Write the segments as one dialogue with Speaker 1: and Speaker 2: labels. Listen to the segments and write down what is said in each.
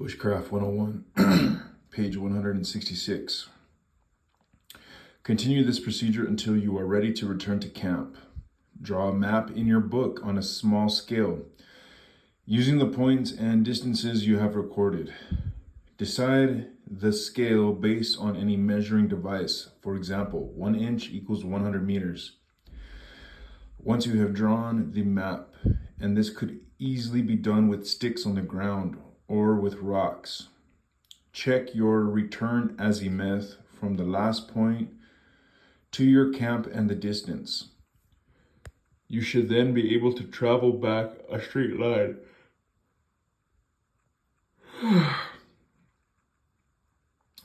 Speaker 1: Bushcraft 101, page 166. Continue this procedure until you are ready to return to camp. Draw a map in your book on a small scale, using the points and distances you have recorded. Decide the scale based on any measuring device. For example, 1 inch equals 100 meters. Once you have drawn the map, and this could easily be done with sticks on the ground or with rocks, check your return azimuth from the last point to your camp and the distance. You should then be able to travel back a straight line.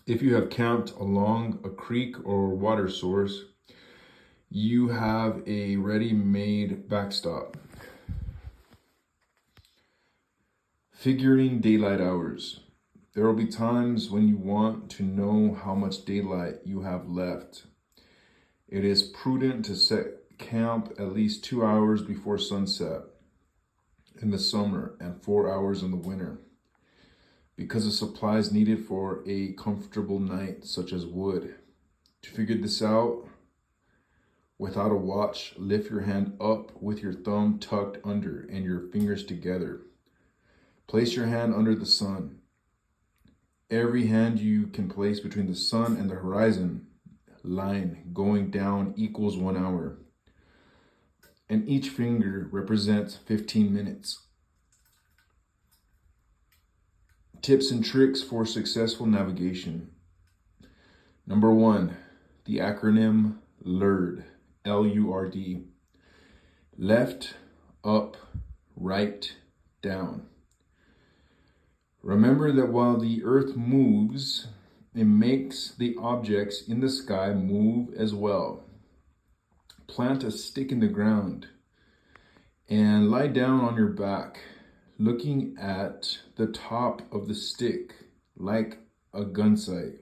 Speaker 1: If you have camped along a creek or water source, you have a ready-made backstop. Figuring daylight hours. There will be times when you want to know how much daylight you have left. It is prudent to set camp at least 2 hours before sunset in the summer and 4 hours in the winter, because of supplies needed for a comfortable night, such as wood. To figure this out without a watch, lift your hand up with your thumb tucked under and your fingers together. Place your hand under the sun. Every hand you can place between the sun and the horizon line going down equals 1 hour. And each finger represents 15 minutes. Tips and tricks for successful navigation. Number 1, the acronym LURD, L-U-R-D. Left, up, right, down. Remember that while the earth moves, it makes the objects in the sky move as well. Plant a stick in the ground and lie down on your back, looking at the top of the stick like a gun sight.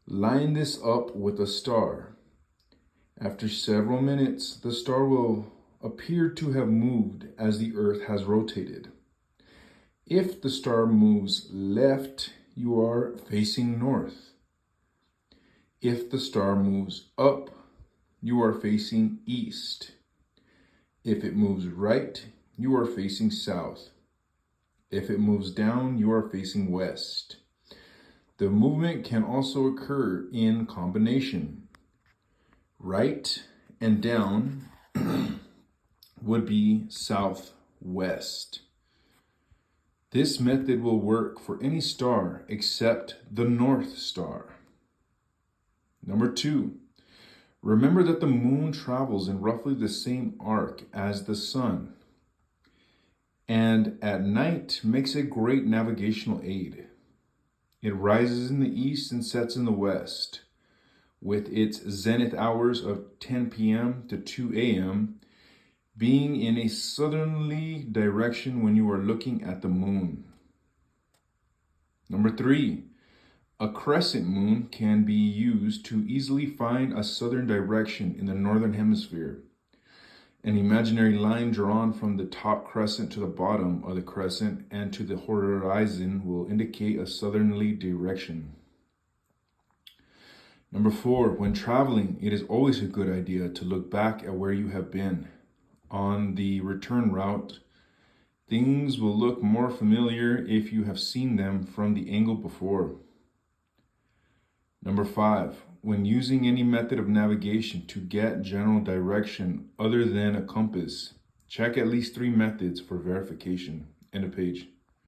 Speaker 1: Line this up with a star. After several minutes, the star will appear to have moved as the earth has rotated. If the star moves left, you are facing north. If the star moves up, you are facing east. If it moves right, you are facing south. If it moves down, you are facing west. The movement can also occur in combination. Right and down would be southwest. This method will work for any star except the North Star. Number 2, remember that the moon travels in roughly the same arc as the sun, and at night makes a great navigational aid. It rises in the east and sets in the west, with its zenith hours of 10 p.m. to 2 a.m. being in a southerly direction when you are looking at the moon. Number 3, a crescent moon can be used to easily find a southern direction in the northern hemisphere. An imaginary line drawn from the top crescent to the bottom of the crescent and to the horizon will indicate a southerly direction. Number 4, when traveling, it is always a good idea to look back at where you have been. On the return route, things will look more familiar if you have seen them from the angle before. Number 5, when using any method of navigation to get general direction other than a compass, check at least 3 methods for verification. End of page.